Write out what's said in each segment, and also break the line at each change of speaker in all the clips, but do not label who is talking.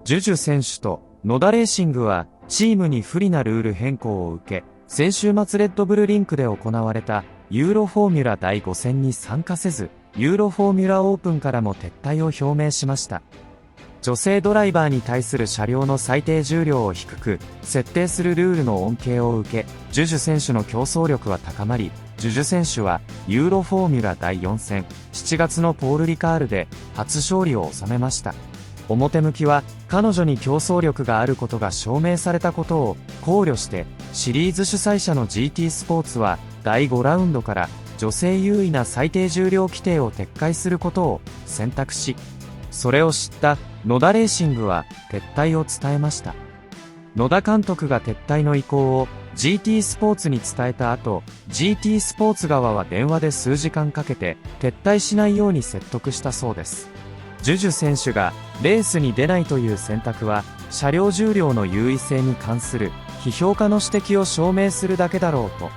ジュジュ選手と野田レーシングはチームに不利なルール変更を受け、先週末レッドブルリンクで行われたユーロフォーミュラ第5戦に参加せず、ユーロフォーミュラオープンからも撤退を表明しました。女性ドライバーに対する車両の最低重量を低く設定するルールの恩恵を受け、ジュジュ選手の競争力は高まり、ジュジュ選手はユーロフォーミュラ第4戦、7月のポール・リカールで初勝利を収めました。表向きは彼女に競争力があることが証明されたことを考慮して、シリーズ主催者の GT スポーツは第5ラウンドから女性優位な最低重量規定を撤回することを選択し、それを知った野田レーシングは撤退を伝えました。野田監督が撤退の意向を GT スポーツに伝えた後、GT スポーツ側は電話で数時間かけて撤退しないように説得したそうです。ジュジュ選手がレースに出ないという選択は車両重量の優位性に関する批評家の指摘を証明するだけだろうと。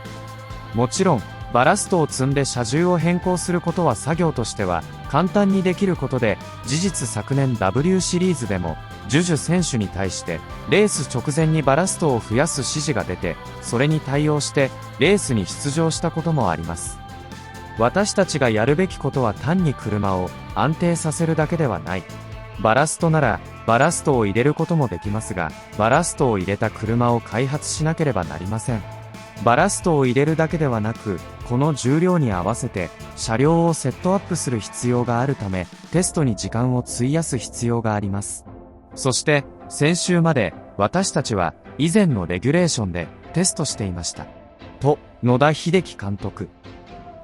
もちろんバラストを積んで車重を変更することは作業としては簡単にできることで、事実昨年 W シリーズでもジュジュ選手に対してレース直前にバラストを増やす指示が出て、それに対応してレースに出場したこともあります。私たちがやるべきことは単に車を安定させるだけではない。バラストならバラストを入れることもできますが、バラストを入れた車を開発しなければなりません。バラストを入れるだけではなく、この重量に合わせて車両をセットアップする必要があるため、テストに時間を費やす必要があります。そして先週まで私たちは以前のレギュレーションでテストしていましたと野田秀樹監督。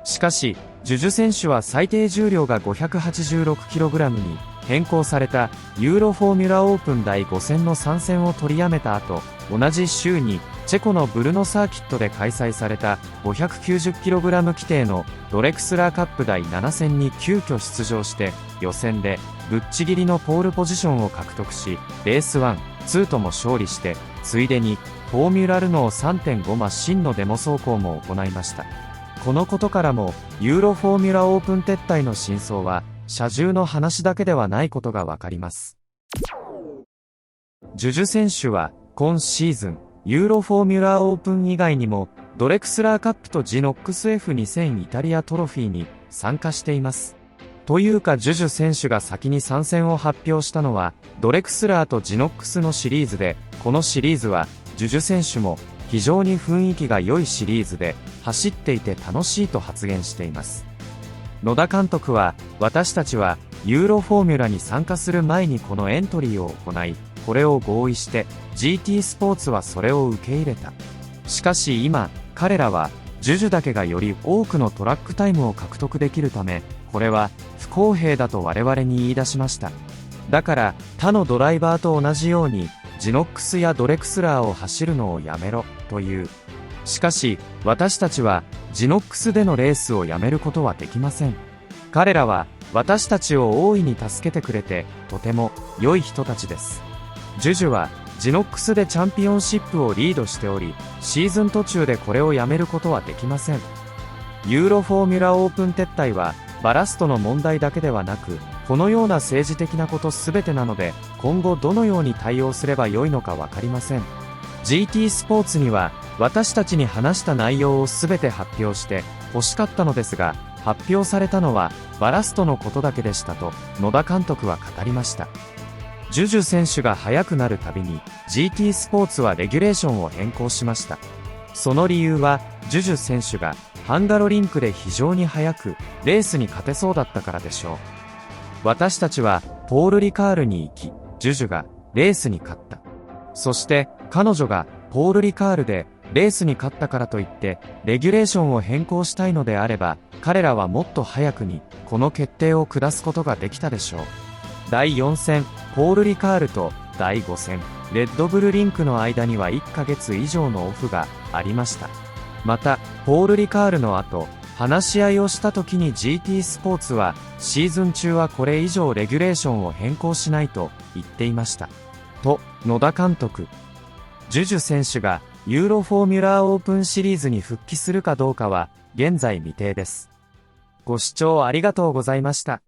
しかしジュジュ選手は最低重量が 586kg に変更されたユーロフォーミュラオープン第5戦の参戦を取りやめた後、同じ週にチェコのブルノサーキットで開催された 590kg 規定のドレクスラーカップ第7戦に急遽出場して、予選でぶっちぎりのポールポジションを獲得し、レース1、2とも勝利して、ついでにフォーミュラルノー 3.5 マシンのデモ走行も行いました。このことからもユーロフォーミュラオープン撤退の真相は車重の話だけではないことがわかります。ジュジュ選手は今シーズンユーロフォーミュラーオープン以外にもドレクスラーカップとジノックス F2000 イタリアトロフィーに参加しています。というかジュジュ選手が先に参戦を発表したのはドレクスラーとジノックスのシリーズで、このシリーズはジュジュ選手も非常に雰囲気が良いシリーズで走っていて楽しいと発言しています。野田監督は、私たちはユーロフォーミュラに参加する前にこのエントリーを行い、これを合意して GT スポーツはそれを受け入れた。しかし今彼らはジュジュだけがより多くのトラックタイムを獲得できるため、これは不公平だと我々に言い出しました。だから他のドライバーと同じようにジノックスやドレクスラーを走るのをやめろという。しかし私たちはジノックスでのレースをやめることはできません。彼らは私たちを大いに助けてくれてとても良い人たちです。ジュジュはジノックスでチャンピオンシップをリードしており、シーズン途中でこれをやめることはできません。ユーロフォーミュラオープン撤退はバラストの問題だけではなく、このような政治的なことすべてなので、今後どのように対応すればよいのかわかりません。GT スポーツには私たちに話した内容をすべて発表して欲しかったのですが、発表されたのはバラストのことだけでしたと野田監督は語りました。ジュジュ選手が速くなるたびに GT スポーツはレギュレーションを変更しました。その理由はジュジュ選手がハンガロリンクで非常に速くレースに勝てそうだったからでしょう。私たちはポール・リカールに行き、ジュジュがレースに勝った。そして彼女がポール・リカールでレースに勝ったからといってレギュレーションを変更したいのであれば、彼らはもっと早くにこの決定を下すことができたでしょう。第4戦ポール・リカールと第5戦レッドブルリンクの間には1ヶ月以上のオフがありました。またポール・リカールの後、話し合いをした時に GT スポーツはシーズン中はこれ以上レギュレーションを変更しないと言っていましたと野田監督。ジュジュ選手がユーロフォーミュラーオープンシリーズに復帰するかどうかは現在未定です。ご視聴ありがとうございました。